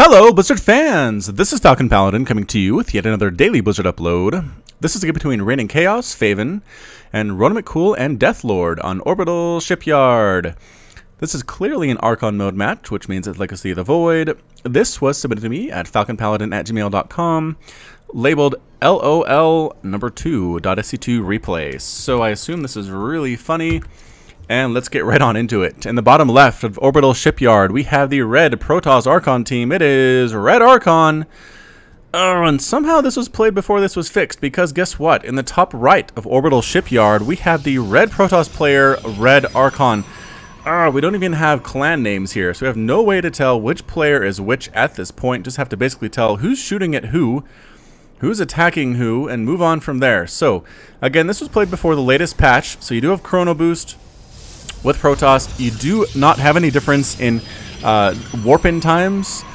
Hello, Blizzard fans! This is FalconPaladin coming to you with yet another daily Blizzard upload. This is a game between Reigen Chaos, Faven, and Ronen and Deathlord on Orbital Shipyard. This is clearly an Archon mode match, which means it's Legacy of the Void. This was submitted to me at falconpaladin@gmail.com, labeled LOL number 2.SC2 replay. So I assume this is really funny. And let's get right on into it. In the bottom left of Orbital Shipyard, we have the red Protoss Archon team. It is Red Archon. And somehow this was played before this was fixed, because guess what? In the top right of Orbital Shipyard, we have the red Protoss player, Red Archon. We don't even have clan names here, so we have no way to tell which player is which at this point. Just have to basically tell who's shooting at who, who's attacking who, and move on from there. So, again, this was played before the latest patch, so you do have Chrono Boost. With Protoss, you do not have any difference in warp-in times.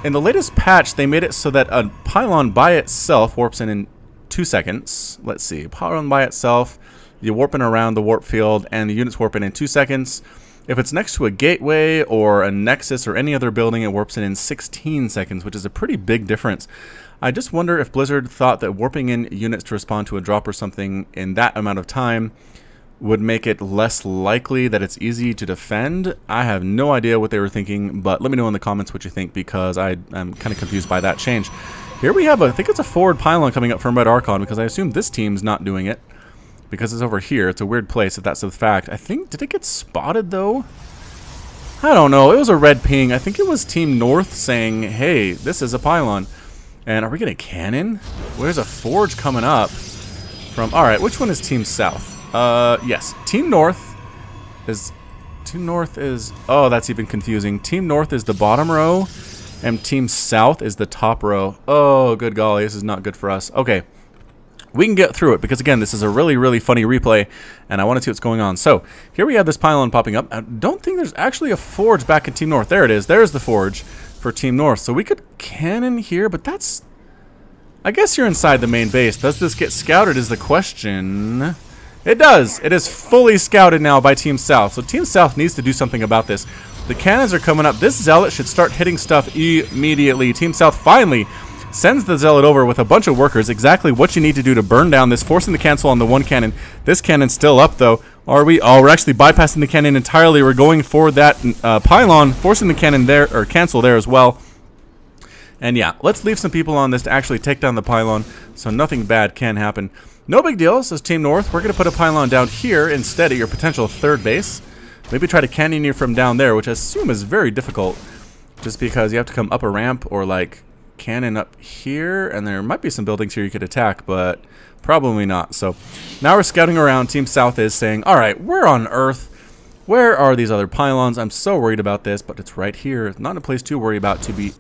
In the latest patch, they made it so that a Pylon by itself warps in 2 seconds. Let's see, Pylon by itself, you warp in around the warp field, and the units warp in 2 seconds. If it's next to a gateway or a Nexus or any other building, it warps in 16 seconds, which is a pretty big difference. I just wonder if Blizzard thought that warping in units to respond to a drop or something in that amount of time would make it less likely that it's easy to defend. I have no idea what they were thinking, but let me know in the comments what you think, because I'm kind of confused by that change. Here we have, I think it's a forward Pylon coming up from Red Archon, because I assume this team's not doing it, because it's over here. It's a weird place if that's the fact. I think, did it get spotted though? I don't know. It was a red ping. I think it was Team North saying, hey, this is a Pylon. And are we getting a cannon? Where's a forge coming up from? Alright, which one is Team South? Yes. Team North is... Oh, that's even confusing. Team North is the bottom row, and Team South is the top row. Oh, good golly, this is not good for us. Okay. We can get through it, because again, this is a really, really funny replay, and I want to see what's going on. So, here we have this Pylon popping up. I don't think there's actually a forge back in Team North. There it is. There's the forge for Team North. So we could cannon here, but that's... I guess you're inside the main base. Does this get scouted is the question. It does. It is fully scouted now by Team South. So Team South needs to do something about this. The cannons are coming up. This Zealot should start hitting stuff immediately. Team South finally sends the Zealot over with a bunch of workers. Exactly what you need to do to burn down this, forcing the cancel on the one cannon. This cannon's still up though. Are we? Oh, we're actually bypassing the cannon entirely. We're going for that Pylon, forcing the cannon there, or cancel there as well. And yeah, let's leave some people on this to actually take down the Pylon, so nothing bad can happen. No big deal, says Team North. We're going to put a Pylon down here instead at your potential third base. Maybe try to cannon you from down there, which I assume is very difficult, just because you have to come up a ramp or like cannon up here, and there might be some buildings here you could attack, but probably not. So now we're scouting around. Team South is saying, all right, where on Earth? Where are these other Pylons? I'm so worried about this, but it's right here. It's not a place to worry about, to be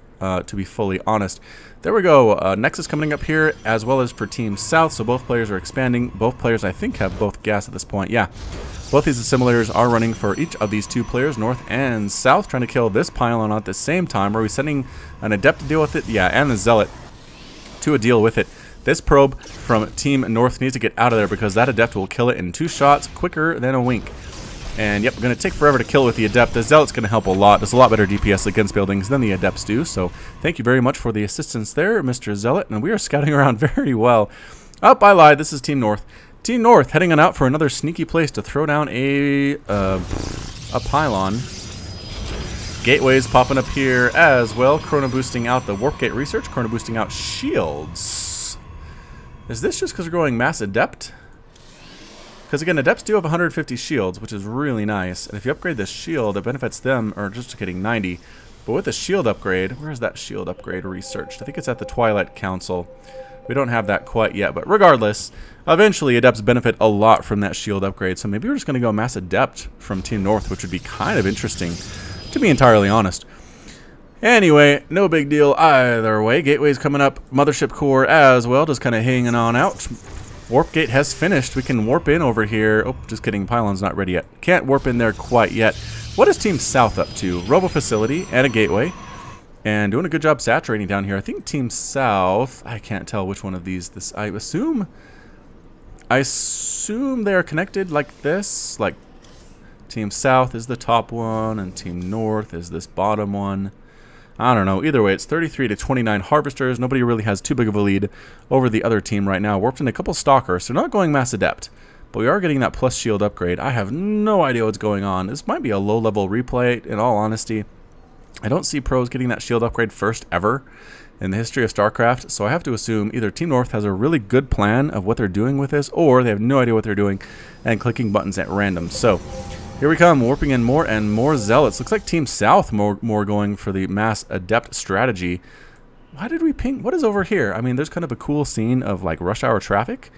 fully honest. There we go. Nexus coming up here, as well as for Team South. So both players are expanding. Both players, I think, have both gas at this point. Yeah, both these assimilators are running for each of these two players, North and South, trying to kill this Pylon at the same time. Are we sending an Adept to deal with it? Yeah, and the Zealot to deal with it. This probe from Team North needs to get out of there, because that Adept will kill it in 2 shots quicker than a wink. And yep, going to take forever to kill with the Adept. The Zealot's going to help a lot. Does a lot better DPS against buildings than the Adepts do. So thank you very much for the assistance there, Mr. Zealot. And we are scouting around very well. Oh, I lied. This is Team North. Team North heading on out for another sneaky place to throw down a Pylon. Gateways popping up here as well. Chrono boosting out the Warp Gate research. Chrono boosting out shields. Is this just because we're going Mass Adept? Because again, Adepts do have 150 shields, which is really nice. And if you upgrade the shield, it benefits them, or just getting 90. But with the shield upgrade, where's that shield upgrade researched? I think it's at the Twilight Council. We don't have that quite yet, but regardless, eventually Adepts benefit a lot from that shield upgrade. So maybe we're just going to go Mass Adept from Team North, which would be kind of interesting, to be entirely honest. Anyway, no big deal either way. Gateway's coming up. Mothership Core as well, just kind of hanging on out. Warp Gate has finished. We can warp in over here. Oh, just kidding. Pylon's not ready yet. Can't warp in there quite yet. What is Team South up to? Robo Facility and a Gateway. And doing a good job saturating down here. I think Team South, I can't tell which one of these. I assume they are connected like this. Like Team South is the top one and Team North is this bottom one. I don't know. Either way, it's 33 to 29 harvesters. Nobody really has too big of a lead over the other team right now. Warped in a couple stalkers, so not going mass adept. But we are getting that plus shield upgrade. I have no idea what's going on. This might be a low-level replay, in all honesty. I don't see pros getting that shield upgrade first ever in the history of StarCraft, so I have to assume either Team North has a really good plan of what they're doing with this, or they have no idea what they're doing and clicking buttons at random. So here we come, warping in more and more zealots. Looks like Team South more going for the mass adept strategy. Why did we ping? What is over here? I mean, there's kind of a cool scene of like rush hour traffic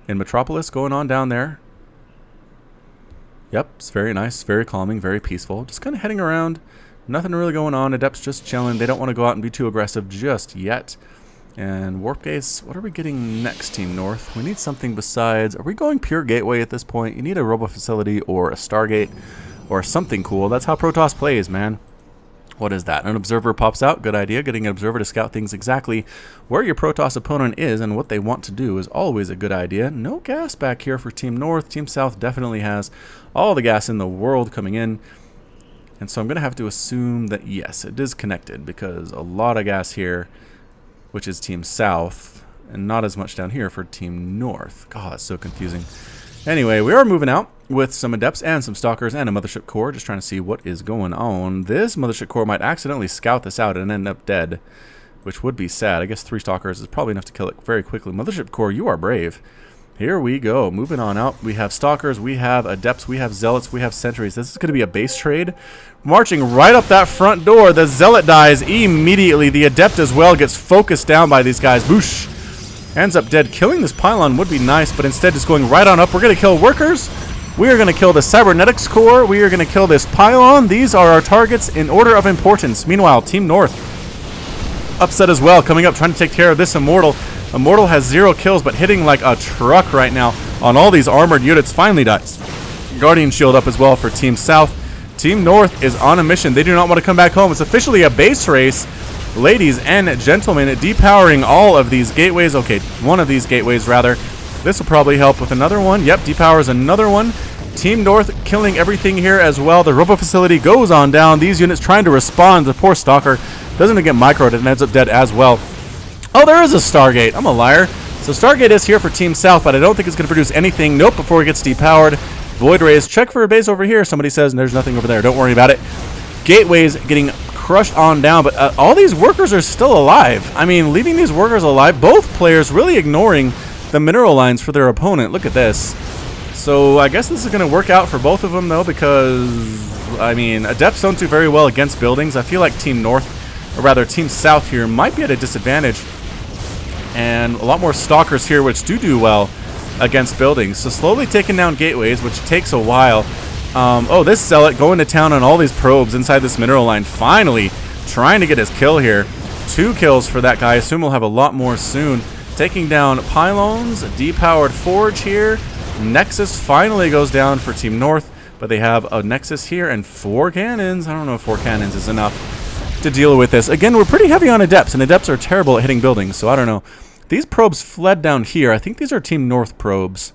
in Metropolis going on down there. Yep, it's very nice, very calming, very peaceful. Just kind of heading around. Nothing really going on. Adepts just chilling. They don't want to go out and be too aggressive just yet. And warp gates, what are we getting next, Team North? We need something besides... Are we going pure gateway at this point? You need a robo facility or a Stargate or something cool. That's how Protoss plays, man. What is that? An observer pops out. Good idea. Getting an observer to scout things exactly where your Protoss opponent is and what they want to do is always a good idea. No gas back here for Team North. Team South definitely has all the gas in the world coming in. And so I'm going to have to assume that, yes, it is connected because a lot of gas here, which is Team South, and not as much down here for Team North. God, that's so confusing. Anyway, we are moving out with some Adepts and some Stalkers and a Mothership Core, just trying to see what is going on. This Mothership Core might accidentally scout this out and end up dead, which would be sad. I guess 3 Stalkers is probably enough to kill it very quickly. Mothership Core, you are brave. Here we go. Moving on out. We have Stalkers, we have Adepts, we have Zealots, we have Sentries. This is going to be a base trade. Marching right up that front door. The Zealot dies immediately. The Adept as well gets focused down by these guys. Boosh. Ends up dead. Killing this Pylon would be nice, but instead just going right on up. We're going to kill Workers. We are going to kill the Cybernetics Core. We are going to kill this Pylon. These are our targets in order of importance. Meanwhile, Team North upset as well. Coming up, trying to take care of this Immortal. Immortal has 0 kills, but hitting like a truck right now on all these armored units. Finally dies. Guardian Shield up as well for Team South. Team North is on a mission. They do not want to come back home. It's officially a base race. Ladies and gentlemen, depowering all of these gateways. Okay, one of these gateways, rather. This will probably help with another one. Yep, depowers another one. Team North killing everything here as well. The Robo Facility goes on down. These units trying to respond. The poor Stalker doesn't get microed and ends up dead as well. Oh, there is a Stargate. I'm a liar. So Stargate is here for Team South, but I don't think it's going to produce anything. Nope, before it gets depowered. Void Rays. Check for a base over here. Somebody says, and there's nothing over there. Don't worry about it. Gateways getting crushed on down, but all these workers are still alive. I mean, leaving these workers alive. Both players really ignoring the mineral lines for their opponent. Look at this. So I guess this is going to work out for both of them, though, because, I mean, Adepts don't do very well against buildings. I feel like Team North, or rather Team South here, might be at a disadvantage. And a lot more Stalkers here, which do well against buildings. So slowly taking down gateways, which takes a while. Oh, this Zealot going to town on all these probes inside this mineral line. Finally trying to get his kill here. 2 kills for that guy. I assume we'll have a lot more soon. Taking down Pylons, depowered Forge here. Nexus finally goes down for Team North, but they have a Nexus here and 4 cannons. I don't know if 4 cannons is enough to deal with this. Again, we're pretty heavy on Adepts, and Adepts are terrible at hitting buildings, so I don't know. These probes fled down here. I think these are Team North probes.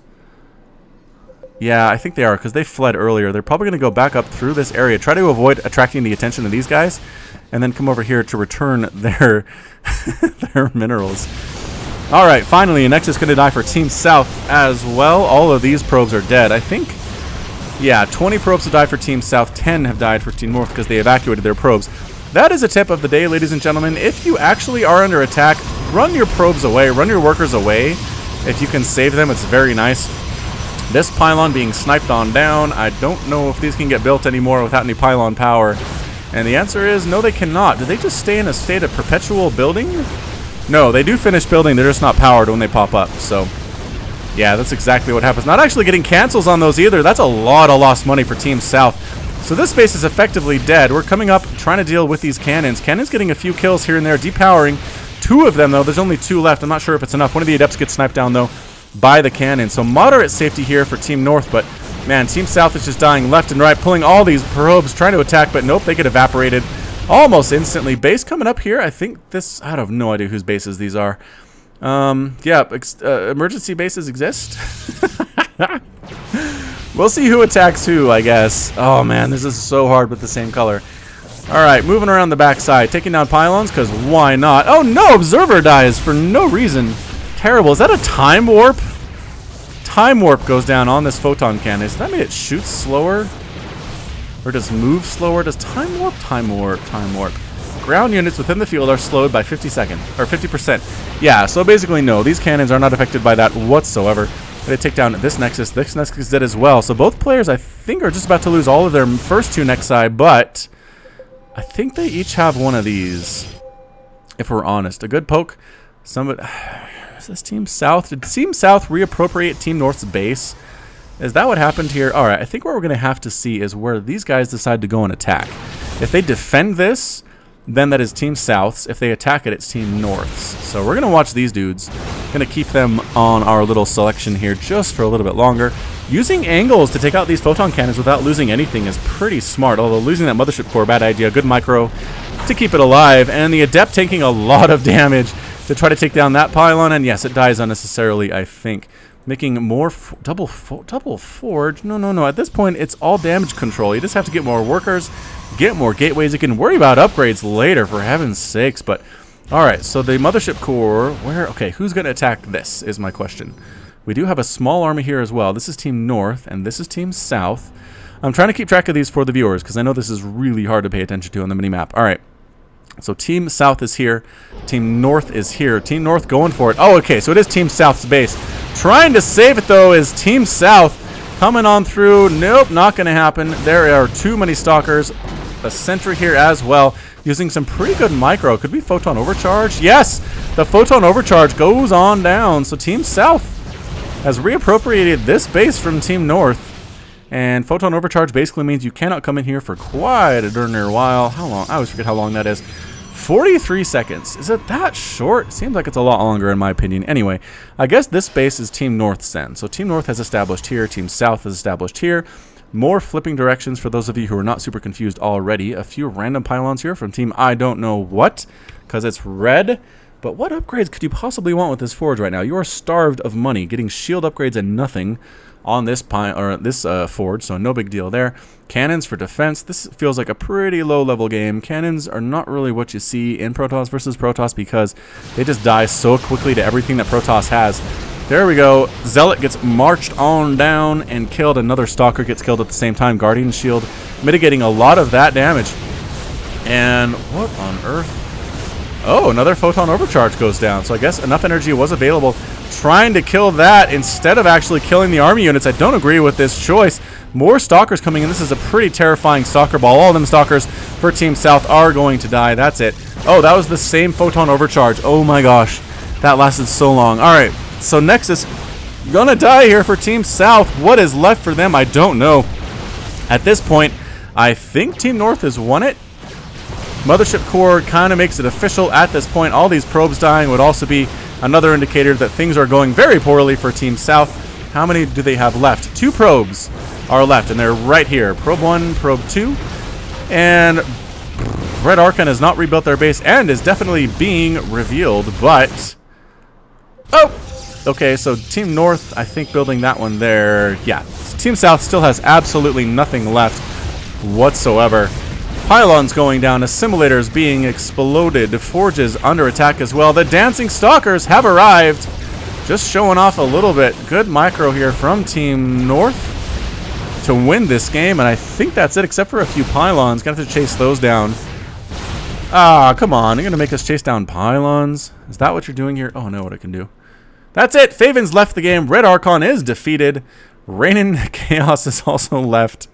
Yeah, I think they are, because they fled earlier. They're probably going to go back up through this area, try to avoid attracting the attention of these guys, and then come over here to return their their minerals. All right, finally, a Nexus going to die for Team South as well. All of these probes are dead. I think, yeah, 20 probes have died for Team South. 10 have died for Team North because they evacuated their probes. That is a tip of the day, ladies and gentlemen. If you actually are under attack, run your probes away, run your workers away. If you can save them, it's very nice. This Pylon being sniped on down. I don't know if these can get built anymore without any Pylon power. And the answer is no, they cannot. Do they just stay in a state of perpetual building? No, they do finish building. They're just not powered when they pop up. So, yeah, that's exactly what happens. Not actually getting cancels on those either. That's a lot of lost money for Team South. So this base is effectively dead. We're coming up trying to deal with these cannons. Cannons getting a few kills here and there, depowering 2 of them, though. There's only 2 left. I'm not sure if it's enough. One of the Adepts gets sniped down, though, by the cannon. So moderate safety here for Team North, but man, Team South is just dying left and right, pulling all these probes, trying to attack, but nope, they get evaporated almost instantly. Base coming up here. I think this, I have no idea whose bases these are. Yeah, emergency bases exist. We'll see who attacks who, I guess. Oh man, this is so hard with the same color. Alright, moving around the backside, taking down pylons, because why not? Oh no, Observer dies for no reason. Terrible. Is that a time warp? Time warp goes down on this photon cannon. Does that mean it shoots slower? Or does move slower? Does time warp? Time warp, time warp. Ground units within the field are slowed by 50%. Yeah, so basically no, these cannons are not affected by that whatsoever. They take down this Nexus. This Nexus did as well. So both players, I think, are just about to lose all of their first two Nexi, but I think they each have one of these, if we're honest. A good poke. Somebody... Is this Team South? Did Team South reappropriate Team North's base? Is that what happened here? Alright, I think what we're going to have to see is where these guys decide to go and attack. If they defend this, then that is Team South's. If they attack it, it's Team North's. So we're going to watch these dudes. Going to keep them on our little selection here just for a little bit longer. Using angles to take out these photon cannons without losing anything is pretty smart. Although losing that mothership core, bad idea. Good micro to keep it alive. And the Adept taking a lot of damage to try to take down that pylon. And yes, it dies unnecessarily, I think. Making more double forge. No. At this point, it's all damage control. You just have to get more workers, get more gateways. You can worry about upgrades later, for heaven's sakes. But all right, so the mothership core. Where? Okay, who's going to attack this? Is my question. We do have a small army here as well. This is Team North, and this is Team South. I'm trying to keep track of these for the viewers because I know this is really hard to pay attention to on the minimap. All right. So Team South is here. Team North is here. Team North going for it. Oh, okay. So it is Team South's base. Trying to save it, though, is Team South. Coming on through. Nope, not going to happen. There are too many stalkers. A sentry here as well. Using some pretty good micro. Could be Photon Overcharge? Yes! The Photon Overcharge goes on down. So Team South has reappropriated this base from Team North. And Photon Overcharge basically means you cannot come in here for quite a darn near while. How long? I always forget how long that is. 43 seconds. Is it that short? Seems like it's a lot longer in my opinion. Anyway, I guess this base is Team North's then. So Team North has established here. Team South has established here. More flipping directions for those of you who are not super confused already. A few random pylons here from Team I don't know what, because it's red. But what upgrades could you possibly want with this forge right now? You are starved of money, getting shield upgrades and nothing on this forge, so no big deal there. Cannons for defense. This feels like a pretty low-level game. Cannons are not really what you see in Protoss versus Protoss because they just die so quickly to everything that Protoss has. There we go. Zealot gets marched on down and killed. Another Stalker gets killed at the same time. Guardian Shield mitigating a lot of that damage. And what on earth? Oh, another Photon Overcharge goes down. So I guess enough energy was available. Trying to kill that instead of actually killing the army units. I don't agree with this choice. More Stalkers coming in. This is a pretty terrifying Stalker ball. All of them Stalkers for Team South are going to die. That's it. Oh, that was the same Photon Overcharge. Oh my gosh. That lasted so long. All right. So Nexus gonna die here for Team South. What is left for them? I don't know. At this point, I think Team North has won it. Mothership core kind of makes it official at this point. All these probes dying would also be another indicator that things are going very poorly for Team South. How many do they have left? 2 probes are left, and they're right here. Probe 1, Probe 2. And Red Archon has not rebuilt their base and is definitely being revealed, but... Oh! Okay, so Team North, I think, building that one there. Yeah, Team South still has absolutely nothing left whatsoever. Pylons going down, assimilators being exploded, forges under attack as well. The dancing stalkers have arrived. Just showing off a little bit. Good micro here from Team North to win this game, and I think that's it except for a few pylons. Gonna have to chase those down. Ah, come on. You're gonna make us chase down pylons? Is that what you're doing here? Oh, I know what I can do. That's it. Faven's left the game. Red Archon is defeated. Reigen Chaos is also left.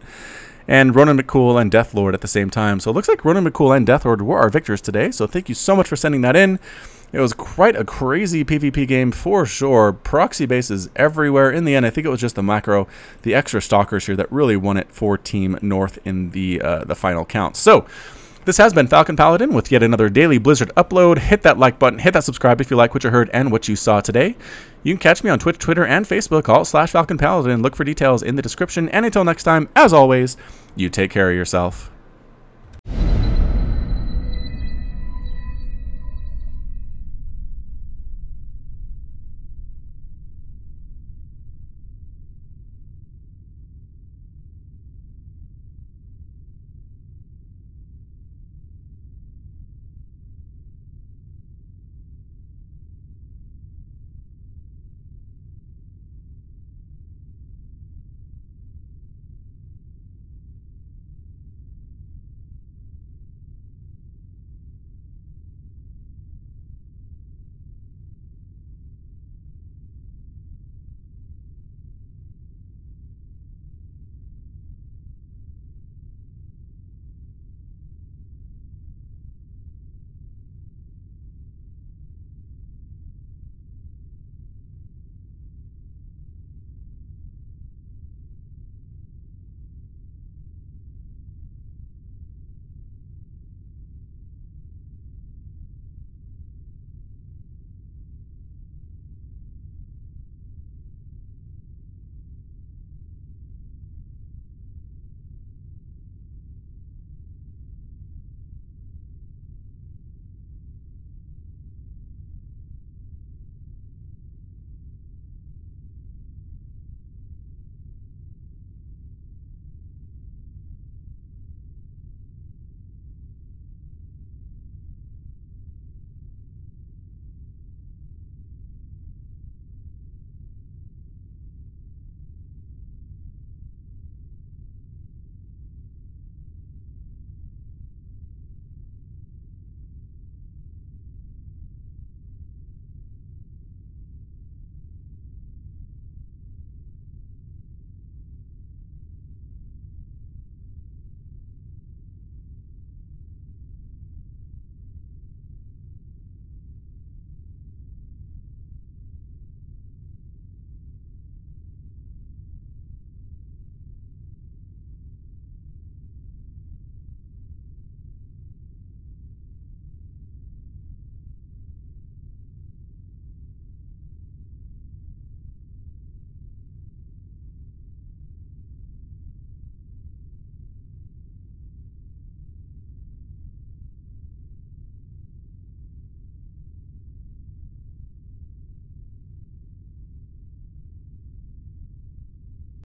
And Ronen McCool and Deathlord at the same time. So it looks like Ronen McCool and Deathlord were our victors today. So thank you so much for sending that in. It was quite a crazy PvP game for sure. Proxy bases everywhere. In the end, I think it was just the macro, the extra stalkers here that really won it for Team North in the final count. So this has been FalconPaladin with yet another daily Blizzard upload. Hit that like button, hit that subscribe if you like what you heard and what you saw today. You can catch me on Twitch, Twitter, and Facebook, all /FalconPaladin. Look for details in the description. And until next time, as always, you take care of yourself.